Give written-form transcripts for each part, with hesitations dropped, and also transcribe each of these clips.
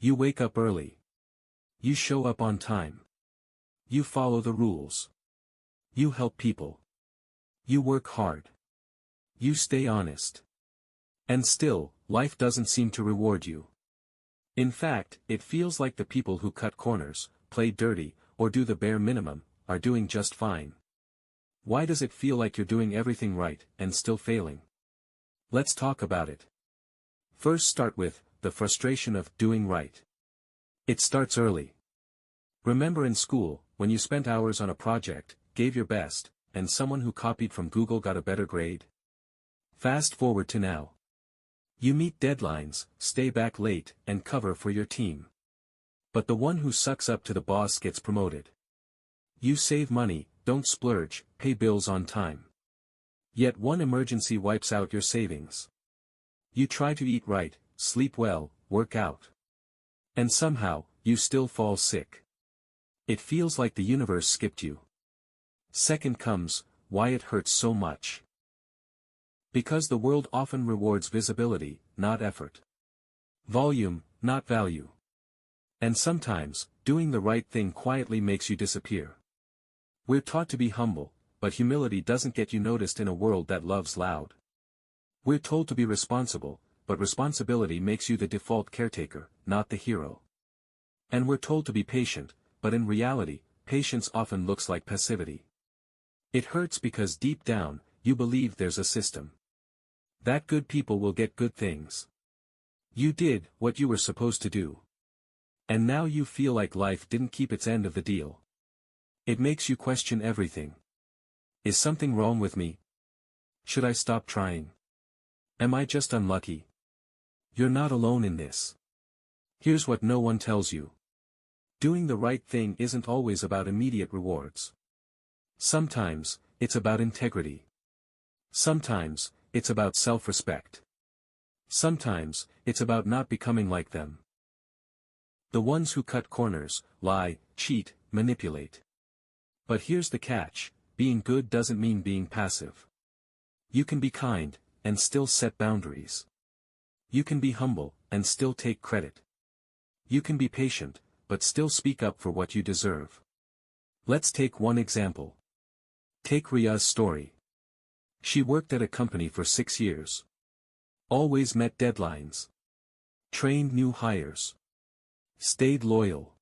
You wake up early. You show up on time. You follow the rules. You help people. You work hard. You stay honest. And still, life doesn't seem to reward you. In fact, it feels like the people who cut corners, play dirty, or do the bare minimum, are doing just fine. Why does it feel like you're doing everything right, and still failing? Let's talk about it. First, start with the frustration of doing right. It starts early. Remember in school, when you spent hours on a project, gave your best, and someone who copied from Google got a better grade? Fast forward to now. You meet deadlines, stay back late, and cover for your team. But the one who sucks up to the boss gets promoted. You save money, don't splurge, pay bills on time. Yet one emergency wipes out your savings. You try to eat right, sleep well, work out. And somehow, you still fall sick. It feels like the universe skipped you. Second comes, why it hurts so much. Because the world often rewards visibility, not effort. Volume, not value. And sometimes, doing the right thing quietly makes you disappear. We're taught to be humble, but humility doesn't get you noticed in a world that loves loud. We're told to be responsible, but responsibility makes you the default caretaker, not the hero. And we're told to be patient, but in reality, patience often looks like passivity. It hurts because deep down, you believe there's a system. That good people will get good things. You did what you were supposed to do. And now you feel like life didn't keep its end of the deal. It makes you question everything. Is something wrong with me? Should I stop trying? Am I just unlucky? You're not alone in this. Here's what no one tells you. Doing the right thing isn't always about immediate rewards. Sometimes, it's about integrity. Sometimes, it's about self-respect. Sometimes, it's about not becoming like them. The ones who cut corners, lie, cheat, manipulate. But here's the catch, being good doesn't mean being passive. You can be kind, and still set boundaries. You can be humble, and still take credit. You can be patient, but still speak up for what you deserve. Let's take one example. Take Ria's story. She worked at a company for 6 years. Always met deadlines. Trained new hires. Stayed loyal.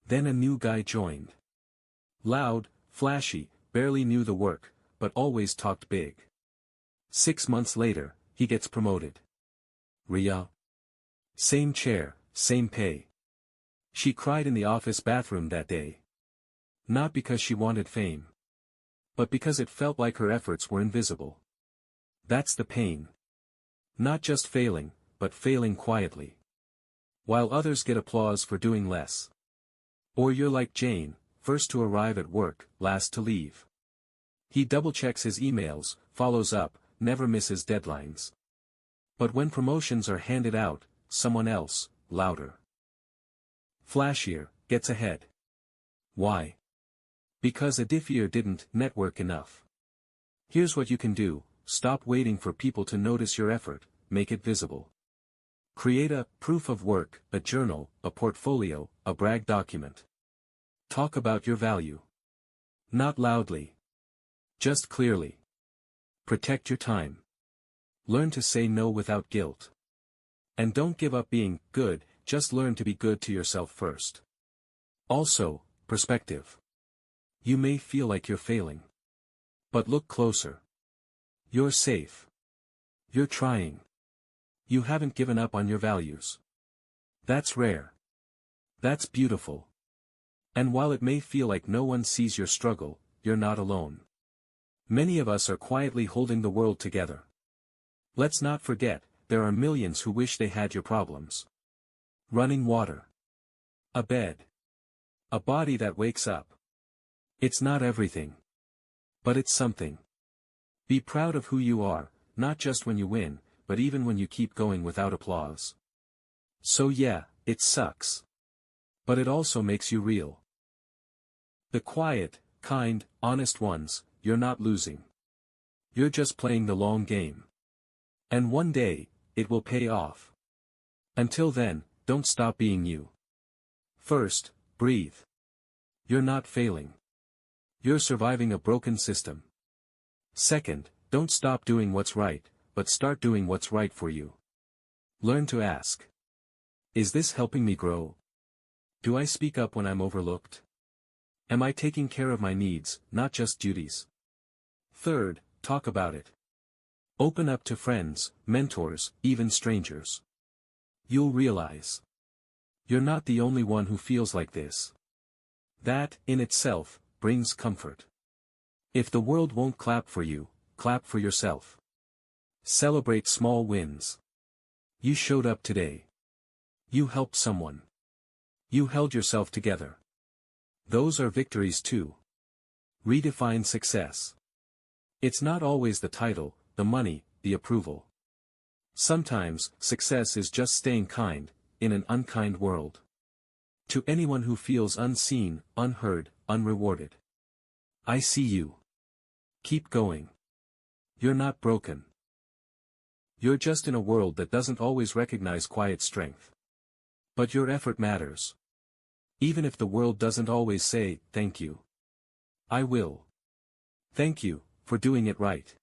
Then a new guy joined. Loud, flashy, barely knew the work, but always talked big. 6 months later, he gets promoted. Ria. Same chair, same pay. She cried in the office bathroom that day. Not because she wanted fame. But because it felt like her efforts were invisible. That's the pain. Not just failing, but failing quietly. While others get applause for doing less. Or you're like Jane, first to arrive at work, last to leave. He double-checks his emails, follows up, never misses deadlines. But when promotions are handed out, someone else, louder, flashier, gets ahead. Why? Because Adifier didn't network enough. Here's what you can do, stop waiting for people to notice your effort, make it visible. Create a proof of work, a journal, a portfolio, a brag document. Talk about your value. Not loudly. Just clearly. Protect your time. Learn to say no without guilt. And don't give up being good, just learn to be good to yourself first. Also, perspective. You may feel like you're failing. But look closer. You're safe. You're trying. You haven't given up on your values. That's rare. That's beautiful. And while it may feel like no one sees your struggle, you're not alone. Many of us are quietly holding the world together. Let's not forget, there are millions who wish they had your problems. Running water. A bed. A body that wakes up. It's not everything. But it's something. Be proud of who you are, not just when you win, but even when you keep going without applause. So yeah, it sucks. But it also makes you real. The quiet, kind, honest ones, you're not losing. You're just playing the long game. And one day, it will pay off. Until then, don't stop being you. First, breathe. You're not failing. You're surviving a broken system. Second, don't stop doing what's right, but start doing what's right for you. Learn to ask. Is this helping me grow? Do I speak up when I'm overlooked? Am I taking care of my needs, not just duties? Third, talk about it. Open up to friends, mentors, even strangers. You'll realize you're not the only one who feels like this. That, in itself, brings comfort. If the world won't clap for you, clap for yourself. Celebrate small wins. You showed up today. You helped someone. You held yourself together. Those are victories too. Redefine success. It's not always the title, the money, the approval. Sometimes, success is just staying kind, in an unkind world. To anyone who feels unseen, unheard, unrewarded. I see you. Keep going. You're not broken. You're just in a world that doesn't always recognize quiet strength. But your effort matters. Even if the world doesn't always say, thank you. I will. Thank you, for doing it right.